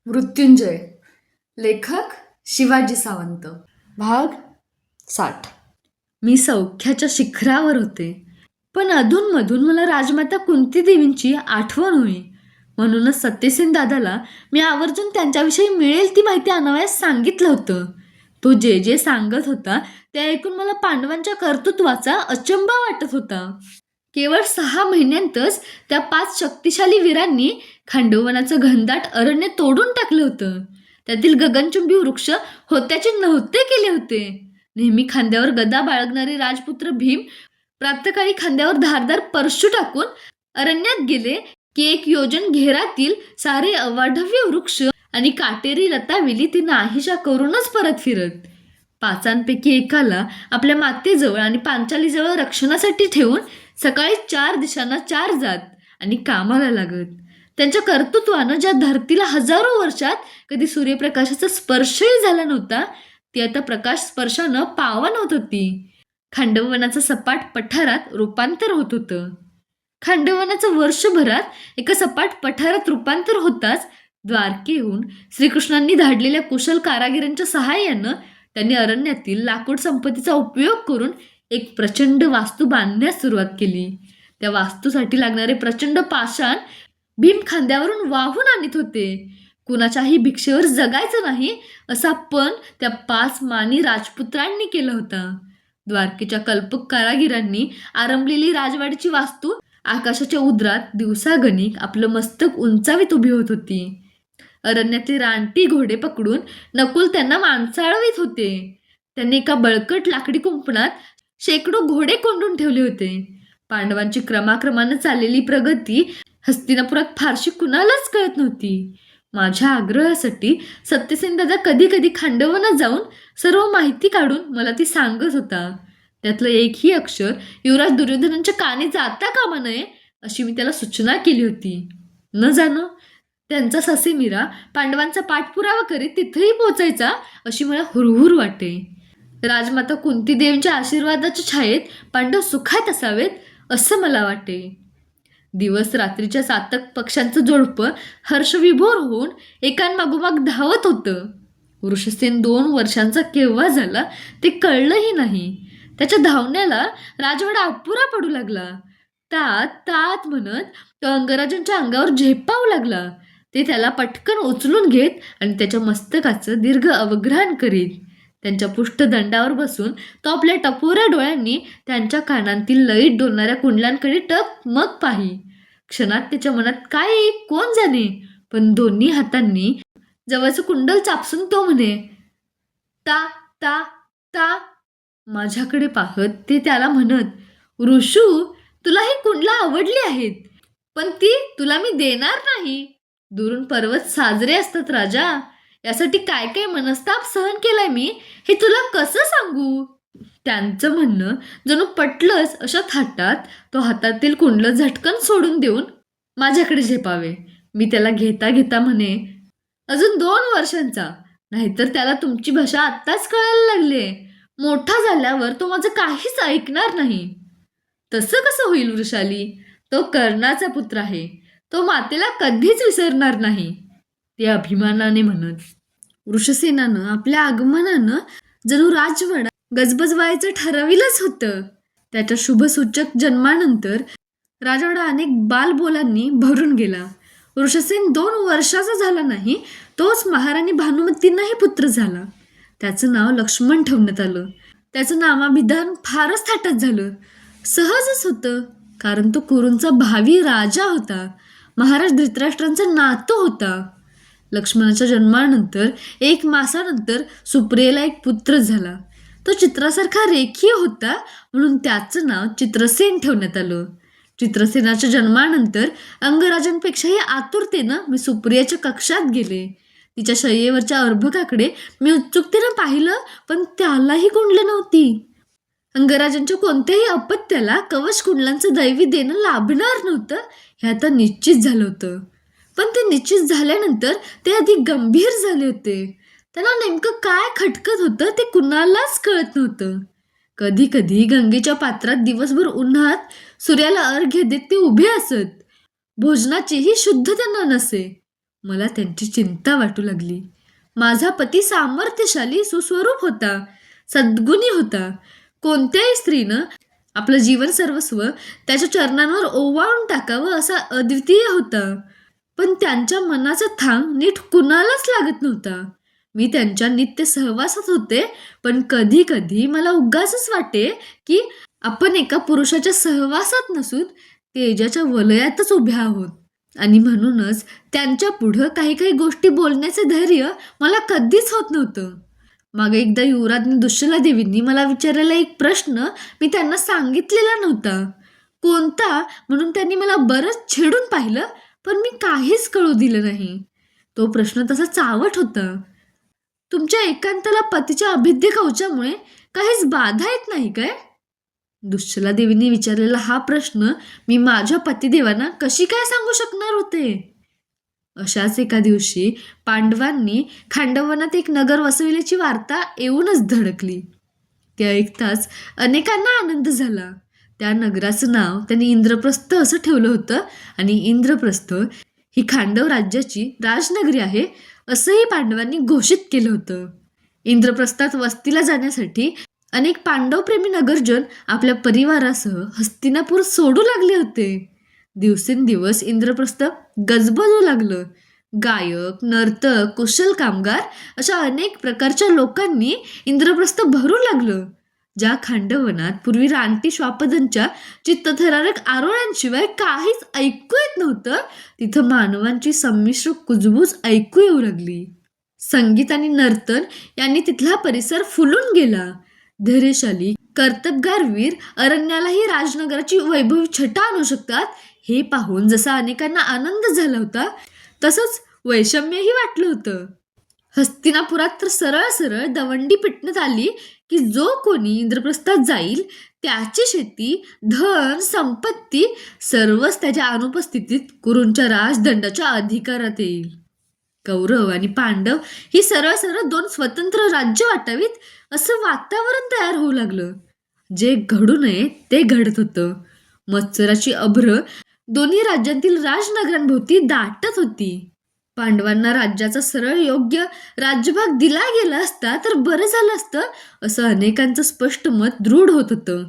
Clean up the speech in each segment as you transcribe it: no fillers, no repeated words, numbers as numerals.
मृत्युंजय. लेखक शिवाजी सावंत. भाग 60. मी सौख्याच्या शिखरावर होते, पण अधूनमधून मला राजमाता कुंती देवींची आठवण होई. म्हणूनच सत्यसेन दादाला मी आवर्जून त्यांच्याविषयी मिळेल ती माहिती आणावयास सांगितलं होतं. तो जे जे सांगत होता ते ऐकून मला पांडवांच्या कर्तृत्वाचा अचंबा वाटत होता. केवळ 6 महिन्यांतच त्या 5 शक्तिशाली वीरांनी खांडवनाचं घनदाट अरण्य तोडून टाकलं होतं. त्यातील गगनचुंबी वृक्ष होत्याचे नव्हते केले होते. नेहमी खांद्यावर गदा बाळगणारे राजपुत्र भीम प्रातःकाळी खांद्यावर धारदार परशू टाकून अरण्यात गेले की 1 योजन घेरातील सारे अवाढव्य वृक्ष आणि काटेरी लतावेली ते नाहीशा करूनच परत फिरत. 5 एकाला आपल्या मातेजवळ आणि पांचालीजवळ रक्षणासाठी ठेवून सकाळी 4 दिशांना 4 जात आणि कामाला लागत. त्यांच्या कर्तृत्वानं ज्या धरतीला हजारो वर्षात कधी सूर्यप्रकाशाचा स्पर्शही झाला नव्हता, ती आता प्रकाश स्पर्शानं पावन होत होती. खांडवनाचं सपाट पठारात रूपांतर होत होतं. खांडवनाचं वर्षभरात एका सपाट पठारात रूपांतर होताच द्वारकेहून श्रीकृष्णांनी धाडलेल्या कुशल कारागिरांच्या सहाय्यानं त्यांनी अरण्यातील लाकूड संपत्तीचा उपयोग करून एक प्रचंड वास्तू बांधण्यास सुरुवात केली. त्या वास्तूसाठी लागणारे प्रचंड पाषाण भीम खांद्यावरून वाहून आणत होते. कुणाच्याही भिक्षेवर जगायचं नाही असा पण त्या 5 मानी राजपुत्रांनी केला होता. द्वारकेच्या कल्पक कारागिरांनी आरंभलेली राजवाडीची वास्तू आकाशाच्या उदरात दिवसागणिक आपलं मस्तक उंचावीत उभी होत होती. अरण्यातले रानटी घोडे पकडून नकुल त्यांना माणसाळवीत होते. त्यांनी एका बळकट लाकडी कुंपणात शेकडो घोडे कोंडून ठेवले होते. पांडवांची क्रमाक्रमानं चाललेली प्रगती हस्तिनापुरात फारशी कुणालाच कळत नव्हती. माझ्या आग्रहासाठी सत्यसेन दादा कधी कधी खांडवनात जाऊन सर्व माहिती काढून मला ती सांगत होता. त्यातलं एकही अक्षर युवराज दुर्योधनांच्या कानी जाता कामा नये अशी मी त्याला सूचना केली होती. न जाणो त्यांचा ससे मीरा पांडवांचा पाठपुरावा करीत तिथेही पोचायचा अशी मला हुरहुर वाटे. राजमाता कुंती देवींच्या आशीर्वादाच्या छायेत पांडव सुखात असावेत असं मला वाटे. दिवस रात्रीच्या सातक पक्ष्यांचं जोडपं हर्षविभोर होऊन एकांमागोमाग धावत होतं. वृषसेन 2 वर्षांचा केव्हा झाला ते कळलंही नाही. त्याच्या धावण्याला राजवाडा अपुरा पडू लागला. तात तात म्हणत तो अंगराजांच्या अंगावर झेपावू लागला. ते त्याला पटकन उचलून घेत आणि त्याच्या मस्तकाचं दीर्घ अवघ्राण करीत. त्यांच्या पुष्ठदंडावर बसून तो आपल्या टपोऱ्या डोळ्यांनी त्यांच्या कानांतील लईत डोलणाऱ्या कुंडलांकडे टकमक पाही. क्षणात त्याच्या मनात काय कोण जाणे, पण दोन्ही हातांनी जवळचं कुंडल चापसून तो म्हणे, ता ता ता. माझ्याकडे पाहत ते त्याला म्हणत, ऋषू, तुला ही कुंडला आवडली आहेत, पण ती तुला मी देणार नाही. दुरून पर्वत साजरे असतात राजा. यासाठी काय काय मनस्ताप सहन केलाय मी हे तुला कसं सांगू. त्यांचं म्हणणं जणू पटलंच अशा थाटात तो हातातील कुंडलं झटकन सोडून देऊन माझ्याकडे झेपावे. मी त्याला घेता घेता म्हणे, अजून 2 वर्षांचा, नाहीतर त्याला तुमची भाषा आत्ताच कळायला लागले. मोठा झाल्यावर तो माझं काहीच ऐकणार नाही. तसं कसं होईल वृषाली? तो कर्णाचा पुत्र आहे. तो मातेला कधीच विसरणार नाही, ते अभिमानाने म्हणत. वृषसेनानं आपल्या आगमनानं जणू राजवाडा गजबजवायचं ठरविलंच होतं. त्याच्या शुभसूचक जन्मानंतर राजवाडा अनेक बालबोलांनी भरून गेला. वृषसेन 2 वर्षाचा झाला नाही तोच महाराणी भानुमतींनाही पुत्र झाला. त्याचं नाव लक्ष्मण ठेवण्यात आलं. त्याचं नामाभिधान फारच थाटात झालं. सहजच होतं, कारण तो कुरूंचा भावी राजा होता. महाराज धृतराष्ट्रांचा नातू होता. लक्ष्मणाच्या जन्मानंतर 1 मासानंतर सुप्रियेला एक पुत्र झाला. तो चित्रासारखा रेखीय होता, म्हणून त्याचं नाव चित्रसेन ठेवण्यात आलं. चित्रसेनाच्या जन्मानंतर अंगराजांपेक्षाही आतुरतेनं मी सुप्रियाच्या कक्षात गेले. तिच्या शय्येवरच्या अर्भकाकडे मी उत्सुकतेनं पाहिलं, पण त्यालाही कुंडलं नव्हती. अंगराजांच्या कोणत्याही अपत्याला कवच कुंडलांचं दैवी देणं लाभणार नव्हतं हे आता निश्चित झालं होतं. पण ते निश्चित झाल्यानंतर ते अधिक गंभीर झाले होते. त्यांना नेमकं काय खटकत होतं ते कुणालाच कळत नव्हतं. कधी कधी गंगेच्या पात्रात दिवसभर उन्हात सूर्याला अर्घ्य देत ते उभे असत. भोजनाचीही शुद्ध त्यांना नसे. मला त्यांची चिंता वाटू लागली. माझा पती सामर्थ्यशाली, सुस्वरूप होता, सद्गुणी होता. कोणत्याही स्त्रीनं आपलं जीवन सर्वस्व त्याच्या चरणांवर ओवाळून टाकावं असा अद्वितीय होता. पण त्यांच्या मनाचा थांब नीट कुणालाच लागत नव्हता. मी त्यांच्या नित्य सहवासात होते, पण कधी कधी मला उगाचच वाटे की आपण एका पुरुषाच्या सहवासात नसून तेजाच्या वलयातच उभ्या आहोत. आणि म्हणूनच त्यांच्या पुढं काही काही गोष्टी बोलण्याचे धैर्य मला कधीच होत नव्हतं. मागे एकदा युवराजनी दुश्शला देवींनी मला विचारलेला एक प्रश्न मी त्यांना सांगितलेला नव्हता. कोणता म्हणून त्यांनी मला बरंच छेडून पाहिलं, पण मी काहीच कळू दिलं नाही. तो प्रश्न तसा चावट होता. तुमच्या एकांताला पतीच्या अभिद्य कवचामुळे काहीच बाधा येत नाही काय? दुश्शला देवींनी विचारलेला हा प्रश्न मी माझ्या पतिदेवांना कशी काय सांगू शकणार होते? अशाच एका दिवशी पांडवांनी खांडवनात एक नगर वसविल्याची वार्ता येऊनच धडकली. ते ऐकताच अनेकांना आनंद झाला. त्या नगराचं नाव त्यांनी इंद्रप्रस्थ असं ठेवलं होतं आणि इंद्रप्रस्थ ही खांडव राज्याची राजनगरी आहे असंही पांडवांनी घोषित केलं होतं. इंद्रप्रस्थात वस्तीला जाण्यासाठी अनेक पांडवप्रेमी नगरजन आपल्या परिवारासह हस्तिनापूर सोडू लागले होते. दिवसेंदिवस इंद्रप्रस्थ गजबजू लागलं. गायक, नर्तक, कुशल कामगार अशा अनेक प्रकारच्या लोकांनी इंद्रप्रस्थ भरू लागलं. ज्या खांडवनात पूर्वी रानटी श्वापदांच्या चित्तथरारक आरोळ्यांशिवाय काहीच ऐकू येत नव्हतं, तिथं मानवांची संमिश्र कुजबूज ऐकू येऊ लागली. संगीत आणि नर्तन यांनी तिथला परिसर फुलून गेला. धैर्यशाली कर्तबगार वीर अरण्यालाही राजनगराची वैभवी छटा आणू शकतात हे पाहून जसा अनेकांना आनंद झाला होता, तसंच वैषम्यही वाटलं होतं. हस्तिनापुरात तर सरळ सरळ दवंडी पिटण्यात आली की जो कोणी इंद्रप्रस्थात जाईल त्याची शेती, धन, संपत्ती सर्वच त्याच्या अनुपस्थितीत कुरूंच्या राजदंडाच्या अधिकारात येईल. कौरव आणि पांडव ही सरळ सरळ दोन स्वतंत्र राज्य वाटावीत असं वातावरण तयार होऊ लागलं. जे घडू नये ते घडत होतं. मत्सराची अभ्र दोन्ही राज्यांतील राजनगरांभोवती दाटत होती. पांडवांना राज्याचा सरळ योग्य राज्यभाग दिला गेला असता तर बरं झालं असतं असं अनेकांचं स्पष्ट मत दृढ होत होतं.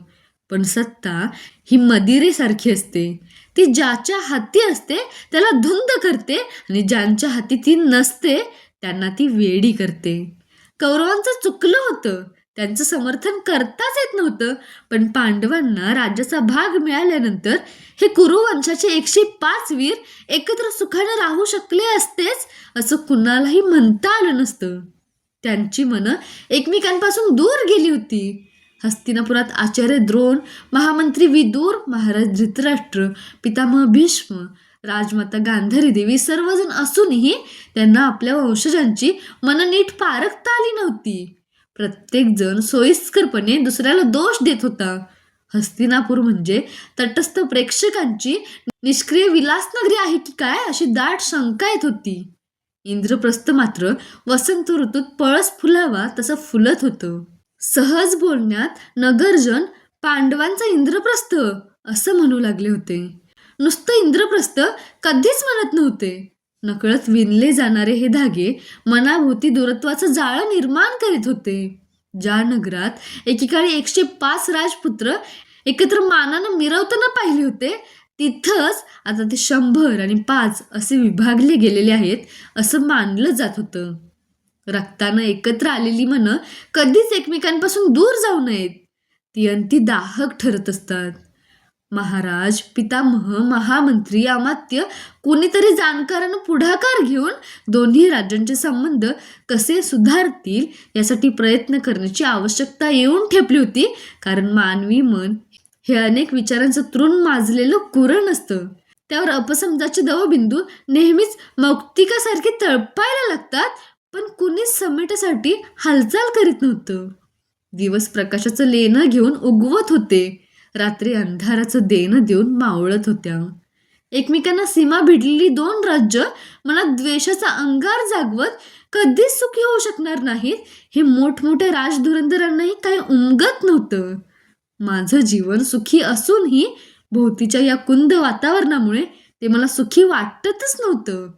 पण सत्ता ही मदिरेसारखी असते. ती ज्याच्या हाती असते त्याला धुंद करते आणि ज्यांच्या हाती ती नसते त्यांना ती वेडी करते. कौरवांचं चुकलं होतं, त्यांचं समर्थन करताच येत नव्हतं. पण पांडवांना राज्याचा भाग मिळाल्यानंतर हे कुरुवंशाचे 105 वीर एकत्र सुखाने राहू शकले असतेच असं कुणालाही म्हणता आलं नसतं. त्यांची मनं एकमेकांपासून दूर गेली होती. हस्तिनापुरात आचार्य द्रोण, महामंत्री विदूर, महाराज धृतराष्ट्र, पितामह भीष्म, राजमाता गांधारी देवी सर्वजण असूनही त्यांना आपल्या वंशजांची मनं नीट पारखता आली नव्हती. प्रत्येक जण सोयीस्करपणे दुसऱ्याला दोष देत होता. हस्तिनापूर म्हणजे तटस्थ प्रेक्षकांची निष्क्रिय विलासनगरी आहे की काय अशी दाट शंका येत होती. इंद्रप्रस्थ मात्र वसंत ऋतूत पळस फुलावा तसं फुलत होतं. सहज बोलण्यात नगरजन पांडवांचं इंद्रप्रस्थ असं म्हणू लागले होते. नुसतं इंद्रप्रस्थ कधीच म्हणत नव्हते. नकळत विणले जाणारे हे धागे मनाभोवती दूरत्वाचं जाळं निर्माण करीत होते. ज्या नगरात एकेकाळी 105 राजपुत्र एकत्र मानानं मिरवताना पाहिले होते तिथंच आता ते 100 आणि 5 असे विभागले गेलेले आहेत असं मानलं जात होतं. रक्तानं एकत्र आलेली मनं कधीच एकमेकांपासून दूर जाऊ नयेत. ती अंती दाहक ठरत असतात. महाराज, पितामह, महामंत्री, अमात्य कोणीतरी जाणकारानं पुढाकार घेऊन दोन्ही राज्यांचे संबंध कसे सुधारतील यासाठी प्रयत्न करण्याची आवश्यकता येऊन ठेपली होती. कारण मानवी मन हे अनेक विचारांचं तृण माजलेलं कुरण असतं. त्यावर अपसमजाचे दवबिंदू नेहमीच मौक्तिकासारखे तळपायला लागतात, पण कुणीच समेटासाठी हालचाल करीत नव्हतं. दिवस प्रकाशाचं लेणं घेऊन उगवत होते, रात्री अंधाराचं देणं देऊन मावळत होत्या. एकमेकांना सीमा भिडलेली दोन राज्य मनात द्वेषाचा अंगार जागवत कधीच सुखी होऊ शकणार नाहीत हे मोठमोठ्या राजधुरंधरांनाही काही उमगत नव्हतं. माझं जीवन सुखी असूनही भोवतीच्या या कुंद वातावरणामुळे ते मला सुखी वाटतच नव्हतं.